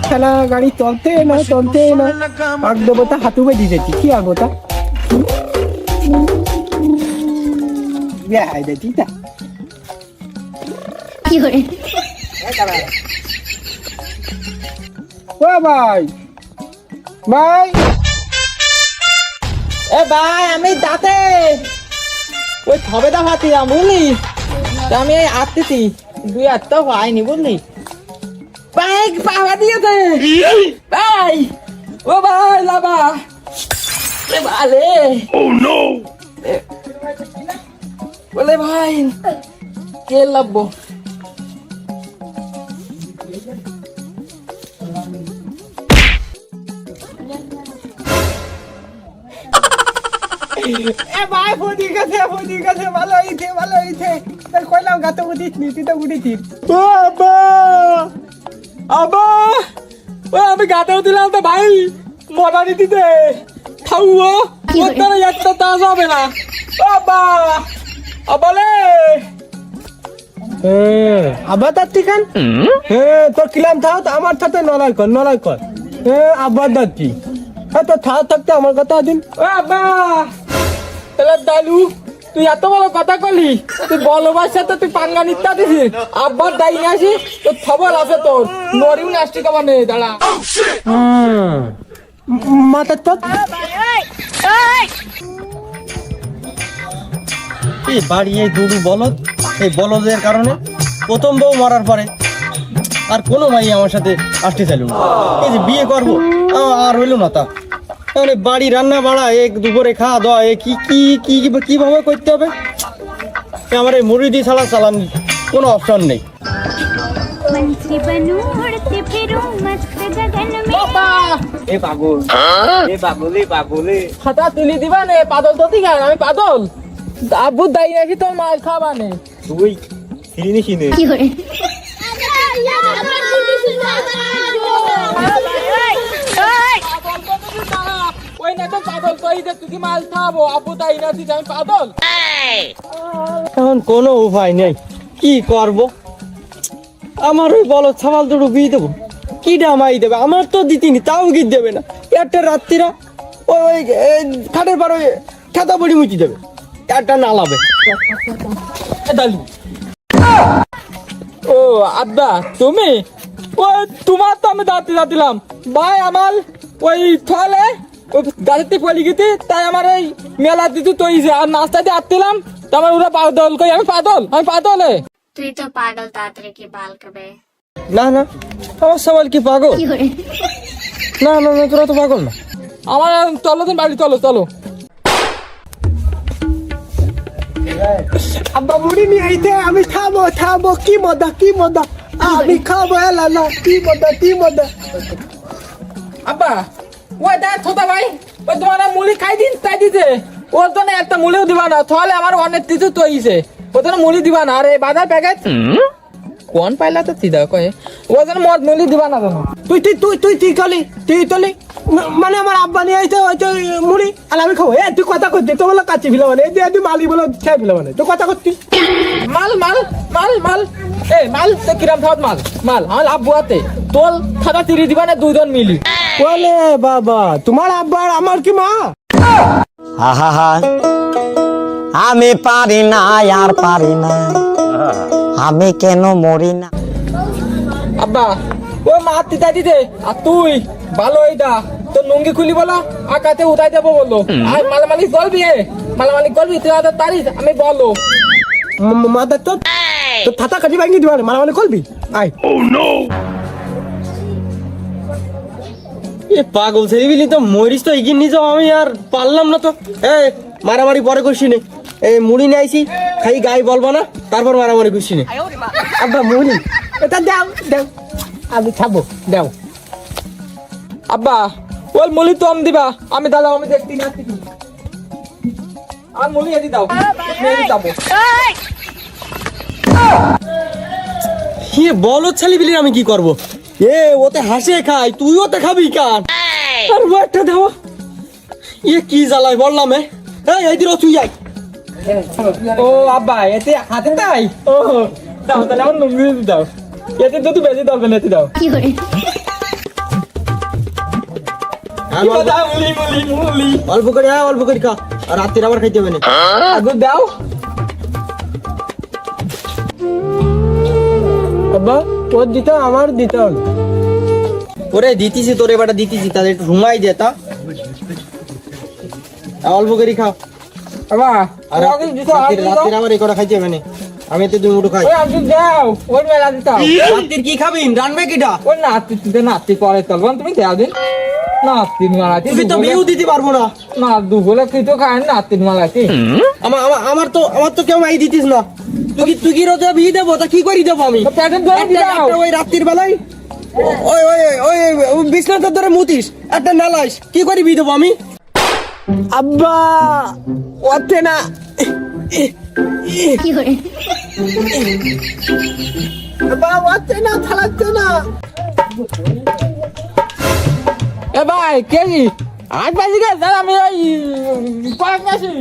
ঠেলা গাড়ি চলতে না আগ দেবতা হাতু বেঁধে দিয়েছি কি আর বোতা দিয়েছি তা ও ভাই ভাই এ ভাই আমি দাঁতে ওই থবেদা ভাতিলাম বুঝলি আমি এই আসতেছি 2 তো হয়নি বুঝলি ভাই পাওয়া দিয়েছে ভাই ও ভাই লাভা ভালে বলে ভাই কে লাভবো এ ভাই ফোদি গেছে ভালো হইছে তার কইলাম গাতে উঠিস নি তুই তো উঠেছিস ও আব্বা আব্বা ও আমি গাতে উঠলাম তো ভাই মরানি দিতে খাওয়া ওর একটা তা যাবে না ও আব্বা আব্বালে আবার তার ঠিকান তোর কিলাম থাও তো আমার সাথে নলাই কর আবার দাঁতি তোর থাও থাকতে আমার কথা দিন ও আব্বা তাহলে দালু তুই এত বড় কথা কলি তুই ভালোবাসা তো তুই পাঙ্গা নিত্যা দিছিস আব্বার দায়ী আসি তোর খবর আছে তোর নরিও নাস্তি কমা নেই দাঁড়া মাথার তো এই বাড়ি এই দুটো বলদ এই বলদের কারণে প্রথম বউ মরার পরে আর কোনো ভাই আমার সাথে আসতে চাইল না এই যে বিয়ে করবো আর হইল না তা তাহলে বাড়ি রান্না বাড়া এক দুপুরে খাওয়া দাওয়া কি কি কি কিভাবে করতে হবে আমার এই মুড়ি ছাড়া চালান কোনো অপশন নেই খাতা তুলি দিবা নে পাদল তো ঠিক আছে আমি পাদল আব্বু দায়ী নাকি তোর মাল খাবা নে তুই ফিরিনি কিনে ওই না তো পাদল কই যে তুই কি মাল খাবো আব্বু দায়ী নাকি আমি পাদল এখন কোনো উপায় নেই কি করব আমার ওই বলদ ছামাল দুটো বিয়ে দেবো কি ডামাই দেবে আমার তো দিতিনি তাও গিয়ে দেবে না একটা রাত্রিরা ওই খাটের পর ওই খেতা বড়ি মুচি দেবে একটা নালাবে দালু ও আব্বা তুমি ও তোমার তো আমি দাঁতিলাম ভাই আমার ওই থলে ওই গাড়িতে পড়ে গেছে তাই আমার এই মেলা দিতে তৈছে আর নাস্তা দিয়ে আটতিলাম তারপর ওরা পাগল কই আমি পাগল তুই তো পাগল তাড়াতাড়ি কি বাল কবে না না আমার সবাল কি পাগল না না না তোরা তো পাগল না আমার চলো তো বাড়ি চলো আব্বা মুড়ি নিয়ে আইতে আমি খাবো কি মজা আমি খাবো এলা কি মজা আব্বা ওই দেখ ছোটা ভাই ওই তোমার মুড়ি খাই দিন তাই দিতে ওর তো একটা মুড়িও দিবা না তাহলে আমার অনেক কিছু তৈছে ও তো মুড়ি দিবা না আরে বাজার প্যাকেট কোন পাইলা তো চিদা কয়ে ও যেন মদ মুড়ি দিবা না জানো তুই কলি মানে আমার আব্বা নিয়ে আইতে হয়তো মুড়ি আর আমি খাবো তুই কথা করতে তো বলো কাচ্চি ফিলা মানে তুই মালি বলো ছাই ফিলা মানে তুই কথা করতি মাল এ মাল তো কিরাম থাকত মাল আমার আব্বু হাতে তোল খাতা তিরি দিবা না দুজন মিলি বলে বাবা তোমার আব্বা আর আমার কি মা আহা আমি পারি না আর পারি না আমি কেন মরি না আব্বা ও মাতি তাই দিতে আর তুই ভালো এইটা তোর লুঙ্গি খুলি বলো আকাতে উঠাই দেবো বললো আর মালামালিক গল্পি তুই হাজার তারিখ আমি বলো মাদার তো থাতা কাটি ভাঙি দিবা মানে কলবি আয় এ পাগল ছেলেবিলি তো মরিস তো এগিয়ে নিয়ে যাও আমি আর পারলাম না তো মারামারি পরে করছি নে এই মুড়ি নিয়ে আইসি খাই গায়ে বলবো না তারপর মারামারি করছি নে আব্বা মুড়ি এটা দাও আমি খাবো দাও আব্বা ওই মুলি তো দিবা আমি দাঁড়াও আমি দেখতে না আর মুলি এদি দাও যাবো বলো ছেলেবিলি আমি কি করব ওতে হাসে খাই তুই ওতে খাবি কান আর একটা দেবো কি জ্বালাই বললাম এই দিন তুই যাই ও আব্বা এতে হাতে তাই ও দাও তাহলে আমার লুঙ্গি দাও এতে তো তুই বেশি দাও এতে দাও আমি অল্প করে অল্প করে খা, আর রাত্রির আবার খাইতে হবে না। আগে দাও। আব্বা ওর দিতে আমার দিতে হলো। ওরে দিতেছি তোর এবারটা দিতেছি, তাহলে একটু ঘুমাই দে তা। অল্প করে খাও, বাবা আর রাত্রির আবার এই কটা খাইতে হবে না। আমি তো 2 মুঠো খাই। ওই আগে দাও, ওই মেলা দিতে রাত্রির কি খাবি, রানবে কিটা? ওই নাতি পরে চলবেন, তুমি দেও দিন। নাতিন মালাতি তুমি তো বিয়েও দিতে পারবো না। না দুপুরে কি তো খায় নাতিন মালাতি। আমার তো কেউ মাই দিতিস না। তুই কি রোজা বিয়ে দেবো, তা কি করি দেবো আমি? প্যাকেট ধরে দাও। ওই রাত্রির বেলায় ওই ওই ওই ওই বিছনাটা ধরে মুতিস, একটা নালাইস, কি করি বিয়ে দেবো আমি? আব্বা ওতে না আব্বা ওতে না থালাতে না। এ ভাই কে কি আজ বাজি গেছে, আমি ওই কয়েক মাসি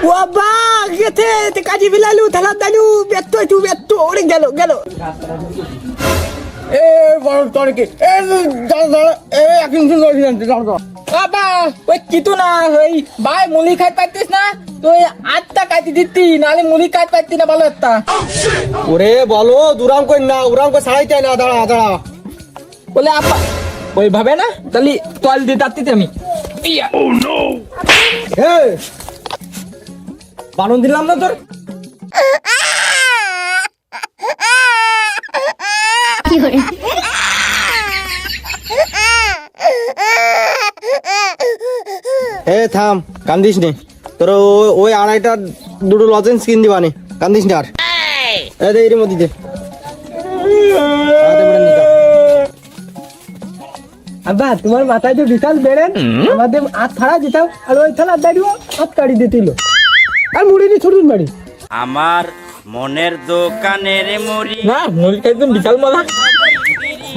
ও আব্বা গেতে তে কাজি বিলালু থালা দালু বেত্তো ওরে গেল এ বড় তোর কি এ দাঁড়া এ একদিন দাঁড়া। বাবা ওই কিতু না ওই ভাই মুলি খাই পাইতিস না তুই আটটা কাটি দিতি, নালে মুলি খাই পাইতি না ভালো একটা। ওরে বলো দুরাম কই না, উরাম কই ছাড়াইতে না। দাঁড়া বলে আপা ওই ভাবে না, তাহলে তল দিয়ে তাত্তিতে আমি হে বানন দিলাম না তোর। এ থাম, কান্দিস নে। তোর ওই 2.5টা 2 লজেন্স কিন দিবানে, কান্দিস না আর। এ দে এর মধ্যে দে। আব্বা তোমার মাথায় তো বিশাল বেড়েন, আমাদের হাত ছাড়া দিতাম আর ওই থালা দাঁড়িয়ে হাত কাড়ি দিতিল আর মুড়ি নি ছুটুন বাড়ি। আমার মনের দোকানের মুড়ি না মুলি খাইতে বিশাল মজা।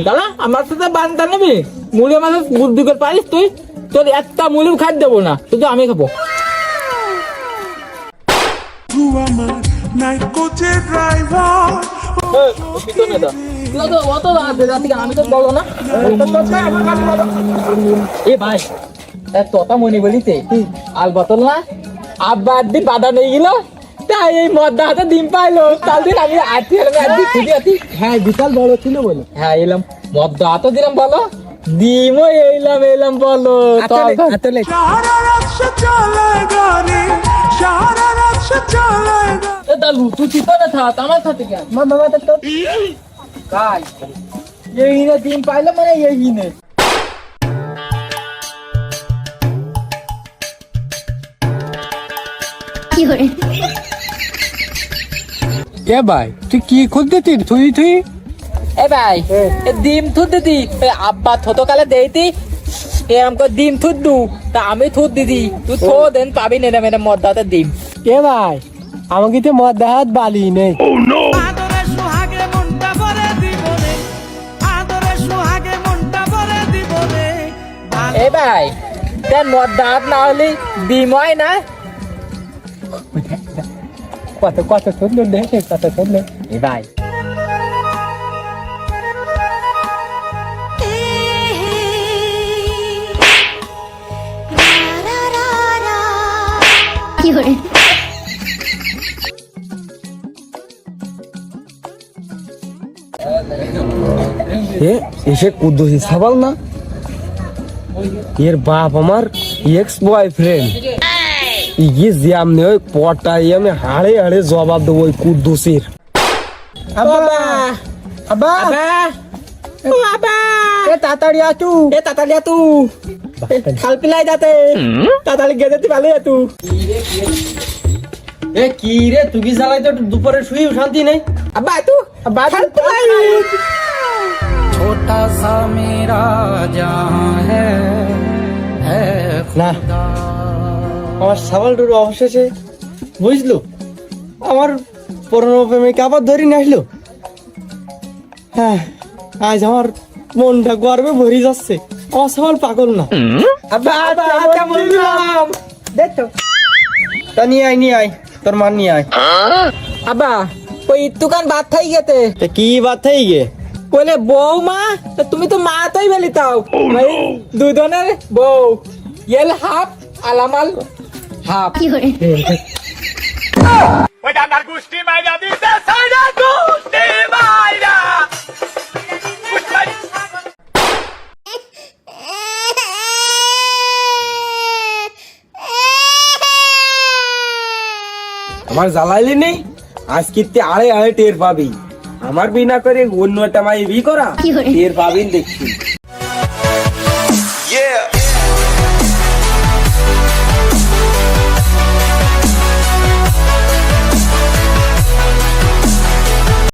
দাদা আমার সাথে বান্ধা নেবি, মুলি আমার বুদ্ধি করে পারিস তুই, তোর একটা মুলিও খাই দেবো না, শুধু আমি খাবো। আমি তো বলো না এ ভাই তোতা মনে বলিতে আল বোতল না আব্বা আদি বাধা নিয়ে গেল, তাই এই মদ্দা হাতে ডিম পাইলো, তার দিন আমি আদি হ্যাঁ বিশাল বড় ছিল বলে। হ্যাঁ এলাম মদ্দা হাতে দিলাম বলো, ডিমও এলাম বলো। আসলে দালু তুই চিন্তা না থাক আমার সাথে কেন বাবা তো কাজ এই না ডিম পাইলাম মানে এই নে এ ভাই তুই কি খুঁজতে তুই এ ভাই এ ডিম থুদ দিতি আব্বা ছোটকালে দেইতি এরম করে ডিম থুদ দু, তা আমি থুদ দিদি তুই থো দেন পাবি না মেরে মদ্দাতে ডিম। এ ভাই আমাকে তো মদ হাত বালি নেই। এ ভাই তেন মদ্দাত না হলে ডিম হয় না। কত সুন্দর দেখে কত সুন্দর। এ ভাই এসে কুদ্দুসি সাবাল না, এর বাপ আমার এক্স বয়ফ্রেন্ড। ইয়ে যে আমনে ওই পটাই আমি হাড়ে জবাব দেবো ওই কুদ্দুসির। আব্বা আব্বা আব্বা এ তাড়াতাড়ি আতু এ তাতালিয়া তু খাল পিলাই যাতে তাতালি গেতে ভালো তু। এ কি রে তুই কি চালাই তো দুপুরে শুয়ে শান্তি নেই। আব্বা তু আব্বা খাল পিলাই না আমার সাবালটুর অবশেষে বুঝলো, আমার পুরনো প্রেমিক আবার ধরি না আসলো। হ্যাঁ আজ আমার মনটা গর্বে ভরে যাচ্ছে, আমার সাবাল পাগল না। আব্বা আচ্ছা বললাম দেখো তা নিয়ে আয় তোর মান নিয়ে আয়। আব্বা ওই ইতুকান বাদ থাই গেতে তা কি বাদ থাই গে বলে বৌমা তা তুমি তো মা তাই বেলি তাও ভাই দুজনের বউ ইয়েল হাফ আলামাল হাফ আমার জ্বালাইলি নেই আজকে আড়ে আড়ে টের পাবি আমার বিনা করে অন্য একটা মাই বি করা টের পাবিন দেখছি